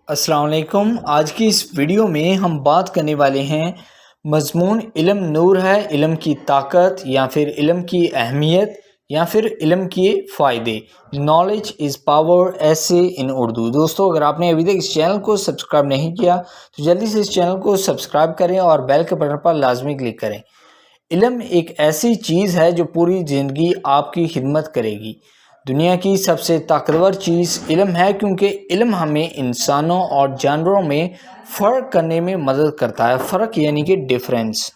السلام علیکم۔ آج کی اس ویڈیو میں ہم بات کرنے والے ہیں مضمون علم نور ہے، علم کی طاقت یا پھر علم کی اہمیت یا پھر علم کے فائدے۔ نالج از پاور ایسے ان اردو۔ دوستو، اگر آپ نے ابھی تک اس چینل کو سبسکرائب نہیں کیا تو جلدی سے اس چینل کو سبسکرائب کریں اور بیل کے بٹن پر لازمی کلک کریں۔ علم ایک ایسی چیز ہے جو پوری زندگی آپ کی خدمت کرے گی۔ دنیا کی سب سے طاقتور چیز علم ہے، کیونکہ علم ہمیں انسانوں اور جانوروں میں فرق کرنے میں مدد کرتا ہے۔ فرق یعنی کہ ڈیفرنس۔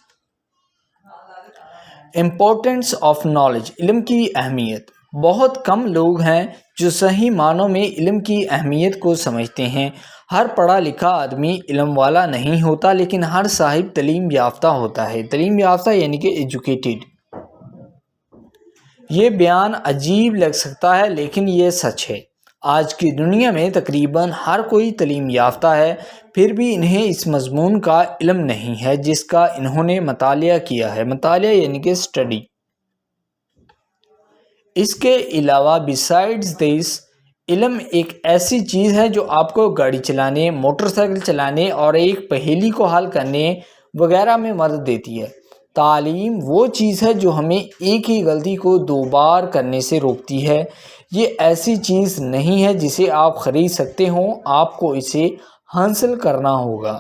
امپورٹنس آف نالج، علم کی اہمیت۔ بہت کم لوگ ہیں جو صحیح معنوں میں علم کی اہمیت کو سمجھتے ہیں۔ ہر پڑھا لکھا آدمی علم والا نہیں ہوتا، لیکن ہر صاحب تعلیم یافتہ ہوتا ہے۔ تعلیم یافتہ یعنی کہ ایجوکیٹڈ۔ یہ بیان عجیب لگ سکتا ہے لیکن یہ سچ ہے۔ آج کی دنیا میں تقریباً ہر کوئی تعلیم یافتہ ہے، پھر بھی انہیں اس مضمون کا علم نہیں ہے جس کا انہوں نے مطالعہ کیا ہے۔ مطالعہ یعنی کہ اسٹڈی۔ اس کے علاوہ besides this، علم ایک ایسی چیز ہے جو آپ کو گاڑی چلانے، موٹر سائیکل چلانے اور ایک پہیلی کو حل کرنے وغیرہ میں مدد دیتی ہے۔ تعلیم وہ چیز ہے جو ہمیں ایک ہی غلطی کو 2 بار کرنے سے روکتی ہے۔ یہ ایسی چیز نہیں ہے جسے آپ خرید سکتے ہوں، آپ کو اسے حاصل کرنا ہوگا۔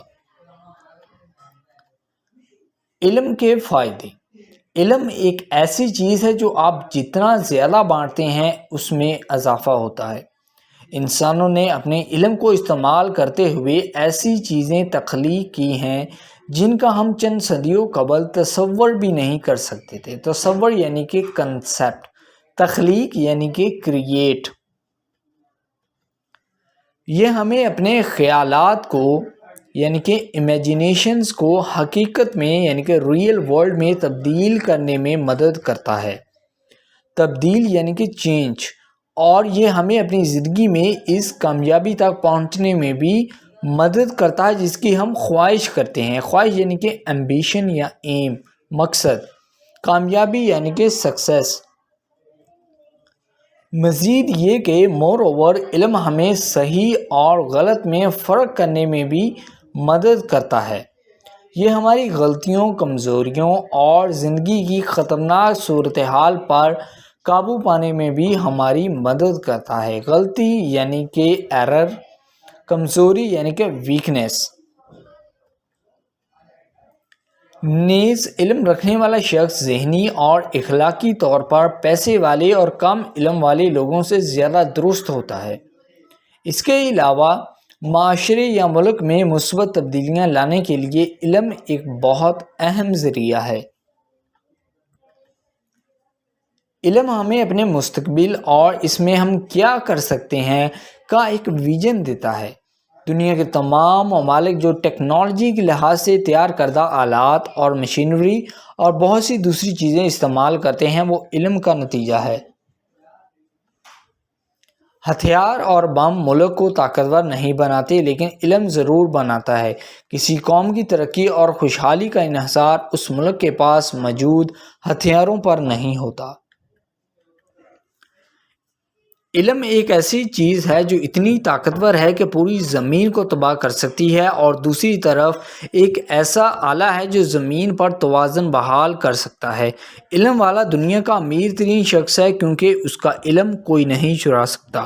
علم کے فائدے۔ علم ایک ایسی چیز ہے جو آپ جتنا زیادہ بانٹتے ہیں اس میں اضافہ ہوتا ہے۔ انسانوں نے اپنے علم کو استعمال کرتے ہوئے ایسی چیزیں تخلیق کی ہیں جن کا ہم چند صدیوں قبل تصور بھی نہیں کر سکتے تھے۔ تصور یعنی کہ کنسیپٹ، تخلیق یعنی کہ کریٹ۔ یہ ہمیں اپنے خیالات کو یعنی کہ امیجینیشنز کو حقیقت میں یعنی کہ ریئل ورلڈ میں تبدیل کرنے میں مدد کرتا ہے۔ تبدیل یعنی کہ چینج۔ اور یہ ہمیں اپنی زندگی میں اس کامیابی تک پہنچنے میں بھی مدد کرتا ہے جس کی ہم خواہش کرتے ہیں۔ خواہش یعنی کہ ایمبیشن یا ایم، مقصد۔ کامیابی یعنی کہ سکسیس۔ مزید یہ کہ مور اوور، علم ہمیں صحیح اور غلط میں فرق کرنے میں بھی مدد کرتا ہے۔ یہ ہماری غلطیوں، کمزوریوں اور زندگی کی خطرناک صورتحال پر قابو پانے میں بھی ہماری مدد کرتا ہے۔ غلطی یعنی کہ ایرر، کمزوری یعنی کہ ویکنیس۔ نیز علم رکھنے والا شخص ذہنی اور اخلاقی طور پر پیسے والے اور کم علم والے لوگوں سے زیادہ درست ہوتا ہے۔ اس کے علاوہ معاشرے یا ملک میں مثبت تبدیلیاں لانے کے لیے علم ایک بہت اہم ذریعہ ہے۔ علم ہمیں اپنے مستقبل اور اس میں ہم کیا کر سکتے ہیں کا ایک ویژن دیتا ہے۔ دنیا کے تمام ممالک جو ٹیکنالوجی کے لحاظ سے تیار کردہ آلات اور مشینری اور بہت سی دوسری چیزیں استعمال کرتے ہیں، وہ علم کا نتیجہ ہے۔ ہتھیار اور بم ملک کو طاقتور نہیں بناتے، لیکن علم ضرور بناتا ہے۔ کسی قوم کی ترقی اور خوشحالی کا انحصار اس ملک کے پاس موجود ہتھیاروں پر نہیں ہوتا۔ علم ایک ایسی چیز ہے جو اتنی طاقتور ہے کہ پوری زمین کو تباہ کر سکتی ہے، اور دوسری طرف ایک ایسا آلہ ہے جو زمین پر توازن بحال کر سکتا ہے۔ علم والا دنیا کا امیر ترین شخص ہے، کیونکہ اس کا علم کوئی نہیں چرا سکتا۔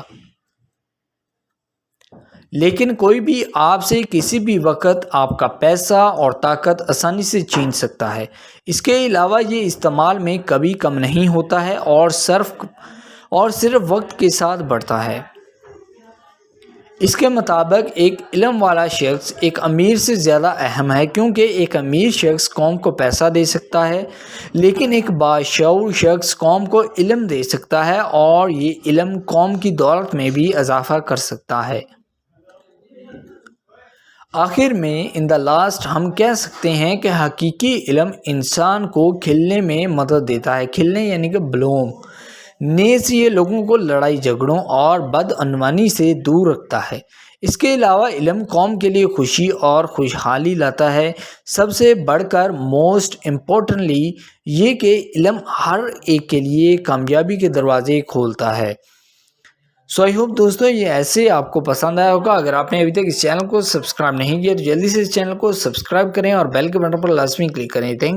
لیکن کوئی بھی آپ سے کسی بھی وقت آپ کا پیسہ اور طاقت آسانی سے چھین سکتا ہے۔ اس کے علاوہ یہ استعمال میں کبھی کم نہیں ہوتا ہے اور صرف وقت کے ساتھ بڑھتا ہے۔ اس کے مطابق ایک علم والا شخص ایک امیر سے زیادہ اہم ہے، کیونکہ ایک امیر شخص قوم کو پیسہ دے سکتا ہے، لیکن ایک باشعور شخص قوم کو علم دے سکتا ہے، اور یہ علم قوم کی دولت میں بھی اضافہ کر سکتا ہے۔ آخر میں ان دا لاسٹ ہم کہہ سکتے ہیں کہ حقیقی علم انسان کو کھلنے میں مدد دیتا ہے۔ کھلنے یعنی کہ بلوم۔ نیز یہ لوگوں کو لڑائی جھگڑوں اور بدعنوانی سے دور رکھتا ہے۔ اس کے علاوہ علم قوم کے لیے خوشی اور خوشحالی لاتا ہے۔ سب سے بڑھ کر موسٹ امپورٹنٹلی یہ کہ علم ہر ایک کے لیے کامیابی کے دروازے کھولتا ہے۔ سو آئی ہوپ دوستو یہ ایسے آپ کو پسند آیا ہوگا. اگر آپ نے ابھی تک اس چینل کو سبسکرائب نہیں کیا تو جلدی سے اس چینل کو سبسکرائب کریں اور بیل کے بٹن پر لازمی کلک کریں. تھینک